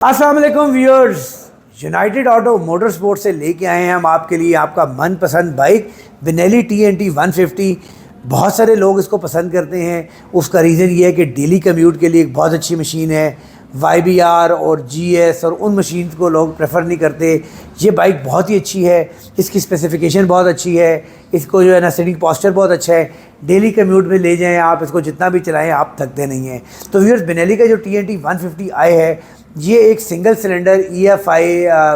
अस्सलाम वालेकुम viewers, United auto motor sports से लेके आए हैं हम आपके लिए आपका मनपसंद बाइक बेनेली TNT 150। बहुत सारे लोग इसको पसंद करते हैं। उसका रीज़न ये है कि डेली कम्यूट के लिए एक बहुत अच्छी मशीन है। YBR और GS और उन मशीन को लोग प्रेफर नहीं करते। ये बाइक बहुत ही अच्छी है, इसकी स्पेसिफिकेशन बहुत अच्छी है, इसको जो है ना सीटिंग पोस्चर बहुत अच्छा है। डेली कम्यूट में ले जाएं आप, इसको जितना भी चलाएं आप थकते नहीं हैं। तो व्यूअर्स, बेनेली का जो TNT 150 आई है ये एक single cylinder EFI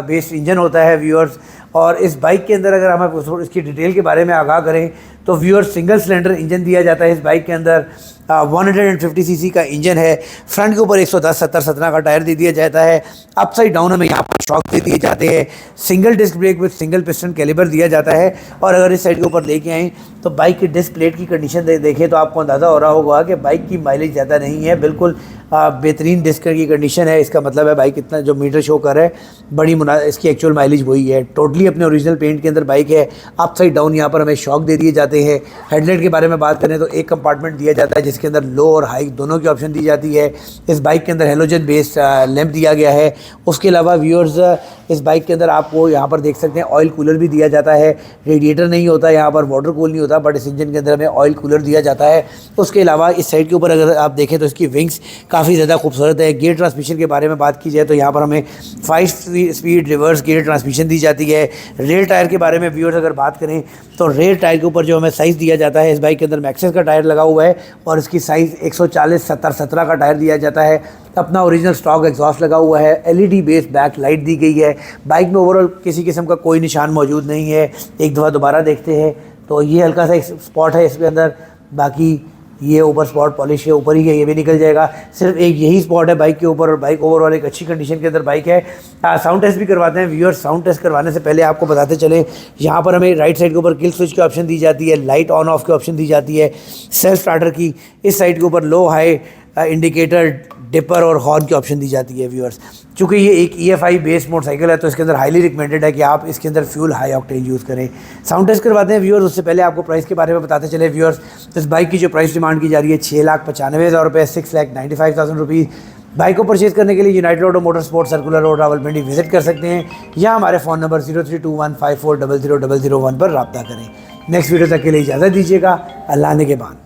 based engine होता है व्यूअर्स। और इस बाइक के अंदर अगर हम इसकी डिटेल के बारे में आगाह करें तो व्यूअर्स, सिंगल सिलेंडर इंजन दिया जाता है इस बाइक के अंदर। 150 cc का इंजन है। फ्रंट के ऊपर 110, 70, 17 का टायर दे दिया जाता है। अपसाइड डाउन हमें यहाँ पर शॉक दे दिए जाते हैं। Single disc brake with single piston caliper दिया जाता है। और अगर इस साइड के ऊपर लेके आएँ तो बाइक की डिस्क प्लेट की कंडीशन देखें तो आपको अंदाज़ा हो रहा होगा कि बाइक की माइलेज ज़्यादा नहीं है, बिल्कुल बेहतरीन डिस्क की कंडीशन है। इसका मतलब है बाइक इतना जो मीटर शो कर रहा है इसकी एक्चुअल माइलेज वही है। टोटली अपने ओरिजिनल पेंट के अंदर बाइक है। अपसाइड डाउन यहाँ पर हमें शॉक दे दिए जाते हैं। हेडलाइट के बारे में बात करें तो एक कंपार्टमेंट दिया जाता है जिसके अंदर लो और हाई दोनों की ऑप्शन दी जाती है। इस बाइक के अंदर हेलोजन बेस्ड लैंप दिया गया है। उसके अलावा व्यूअर्स, इस बाइक के अंदर आपको यहाँ पर देख सकते हैं ऑयल कूलर भी दिया जाता है। रेडिएटर नहीं होता यहाँ पर, वाटर कूल नहीं होता, बट इस इंजन के अंदर हमें ऑयल कूलर दिया जाता है। उसके अलावा इस साइड के ऊपर अगर आप देखें तो इसकी विंग्स काफ़ी ज़्यादा खूबसूरत है। गियर ट्रांसमिशन के बारे में बात की जाए तो यहाँ पर हमें 5 स्पीड रिवर्स गियर ट्रांसमिशन दी जाती है। रेयर टायर के बारे में व्यूअर्स अगर बात करें तो रेयर टायर के ऊपर जो हमें साइज़ दिया जाता है, इस बाइक के अंदर मैक्सेस का टायर लगा हुआ है और इसकी साइज़ 140, 70, 17 का टायर दिया जाता है। अपना ओरिजिनल स्टॉक एग्जॉस्ट लगा हुआ है। LED बेस्ड बैक लाइट दी गई है। बाइक में ओवरऑल किसी किस्म का कोई निशान मौजूद नहीं है। एक दफ़ा दोबारा देखते हैं तो ये हल्का सा एक स्पॉट है इसके अंदर, बाकी ये ऊपर स्पॉट पॉलिश है, ऊपर ही है, ये भी निकल जाएगा। सिर्फ एक यही स्पॉट है बाइक के ऊपर और बाइक ओवरऑल एक अच्छी कंडीशन के अंदर बाइक है। साउंड टेस्ट भी करवाते हैं व्यूअर्स। साउंड टेस्ट करवाने से पहले आपको बताते चले, यहाँ पर हमें राइट साइड के ऊपर किल स्विच की ऑप्शन दी जाती है, लाइट ऑन ऑफ की ऑप्शन दी जाती है, सेल्फ स्टार्टर की। इस साइड के ऊपर लो हाई इंडिकेटर, डिपर और हॉर्न की ऑप्शन दी जाती है व्यूअर्स। चूँकि ये एक EFI बेस्ड मोटरसाइकिल है तो इसके अंदर हाईली रिकमेंडेड है कि आप इसके अंदर फ्यूल हाई ऑक्टेन यूज़ करें। साउंड टेस्ट करवाते हैं व्यूअर्स। उससे पहले आपको प्राइस के बारे में बताते चले व्यूअर्स। इस बाइक की जो प्राइस डिमांड की जा रही है 6,95,000 रुपये, 6,95,000 रुपीज़। बाइक को परचेज़ करने के लिए United auto motor sports circular road Rawalpindi visit कर सकते हैं या हमारे फ़ोन नंबर 032154000001 पर रब्ता करें। नेक्स्ट वीडियो तक के लिए इजाज़त दीजिएगा। अल्लाह ने के बाद।